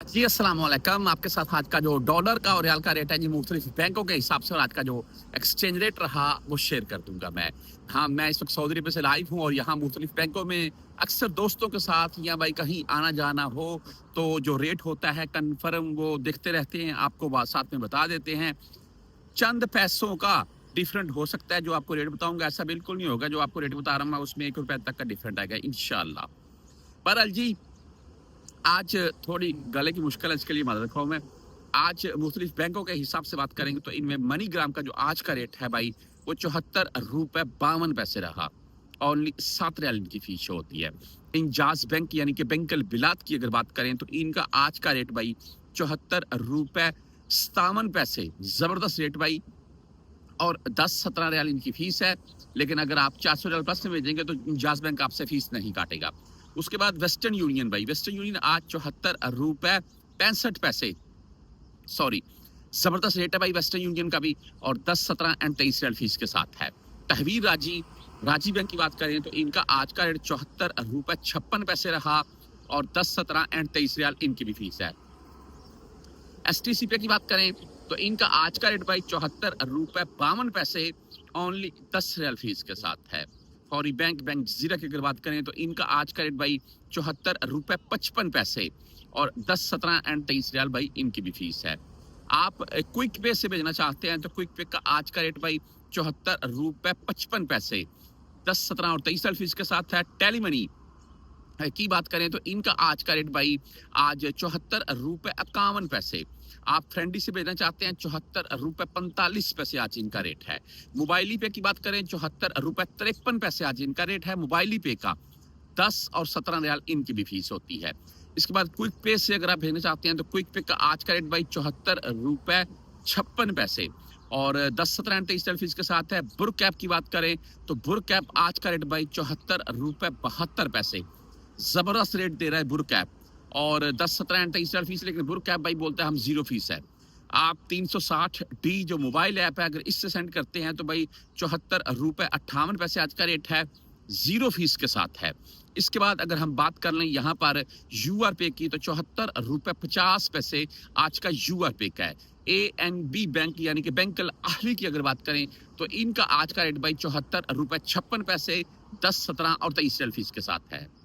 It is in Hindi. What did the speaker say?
जी अस्सलाम वालेकुम। आपके साथ आज का जो डॉलर का और रियाल का रेट है जी मुख्तलिफ बैंकों के हिसाब से और आज का जो एक्सचेंज रेट रहा वो शेयर कर दूंगा मैं। हाँ, मैं इस वक्त सऊदी अरब से लाइव हूँ और यहाँ मुख्तलिफ बैंकों में अक्सर दोस्तों के साथ या भाई कहीं आना जाना हो तो जो रेट होता है कन्फर्म वो देखते रहते हैं, आपको बात साथ में बता देते हैं। चंद पैसों का डिफरेंट हो सकता है, जो आपको रेट बताऊंगा ऐसा बिल्कुल नहीं होगा जो आपको रेट बता रहा हूँ मैं उसमें ₹1 तक का डिफरेंट आएगा इंशाल्लाह। बहरहाल जी, आज थोड़ी गले की मुश्किल है, इसके लिए माफ़ रखा हूँ मैं। आज मुख्तलिफ बैंकों के हिसाब से बात करेंगे तो इनमें मनीग्राम का जो आज का रेट है भाई वो ₹74.52 रहा। ओनली 7 रियाल इनकी फीस शो होती है। इंजाज बैंक यानी कि बैंकल बिलात की अगर बात करें तो इनका आज का रेट भाई ₹74.57। ज़बरदस्त रेट भाई। और 10-17 रियाल इनकी फीस है, लेकिन अगर आप 400 रियाल प्लस में भेजेंगे तो इंजाज बैंक आपसे फीस नहीं काटेगा। उसके बाद वेस्टर्न यूनियन भाई, वेस्टर्न यूनियन आज ₹74.65। सॉरी, जबरदस्त रेट है भाई वेस्टर्न यूनियन का भी और 10, 17 एंड 23 रियाल फीस के साथ है। तहवीर राजी राजी बैंक की बात करें तो इनका आज का रेट ₹74.56 रहा और 10, 17 एंड 23 रियाल इनकी भी फीस है। STC पे की बात करें तो इनका आज का रेट भाई ₹74.52 ओनली 10 रियाल फीस के साथ है। फौरी बैंक जीरा की अगर बात करें तो इनका आज का रेट भाई ₹74.55 और 10, 17 एंड 23 रियाल भाई इनकी भी फीस है। आप क्विक पे से भेजना चाहते हैं तो क्विक पे का आज का रेट भाई ₹74.55, 10, 17 और 23 रियाल फीस के साथ है। टेली मनी की बात करें तो इनका आज का रेट भाई आज ₹74.51। आप फ्रेंडली से भेजना चाहते हैं ₹74.45 आज इनका रेट है। मोबाइली पे की बात करें ₹74.53 आज इनका रेट है मोबाइली पे का। 10 और 17 रियाल इनकी भी फीस होती है। इसके बाद क्विक पे से अगर आप भेजना चाहते हैं तो क्विक पे का आज का रेट भाई ₹74.56 और 10, 17 एंड 23 रियाल फीस के साथ है। बुर्क ऐप की बात करें तो बुर्क ऐप आज का रेट भाई ₹74.72। जबरदस्त रेट दे रहा है बुर्क ऐप और 10, 17 एंड 23 रियाल फीस, लेकिन बुर्क ऐप भाई बोलता है हम 0 फीस है। आप 360D जो मोबाइल ऐप है अगर इससे सेंड करते हैं तो भाई ₹74.58 आज का रेट है, 0 फीस के साथ है। इसके बाद अगर हम बात कर लें यहाँ पर यूआर पे की तो ₹74.50 आज का यूआर पे का है। ANB बैंक यानी कि बैंकल अहली की अगर बात करें तो इनका आज का रेट भाई ₹74.56, 10, 17 और 23 रियाल फीस के साथ है।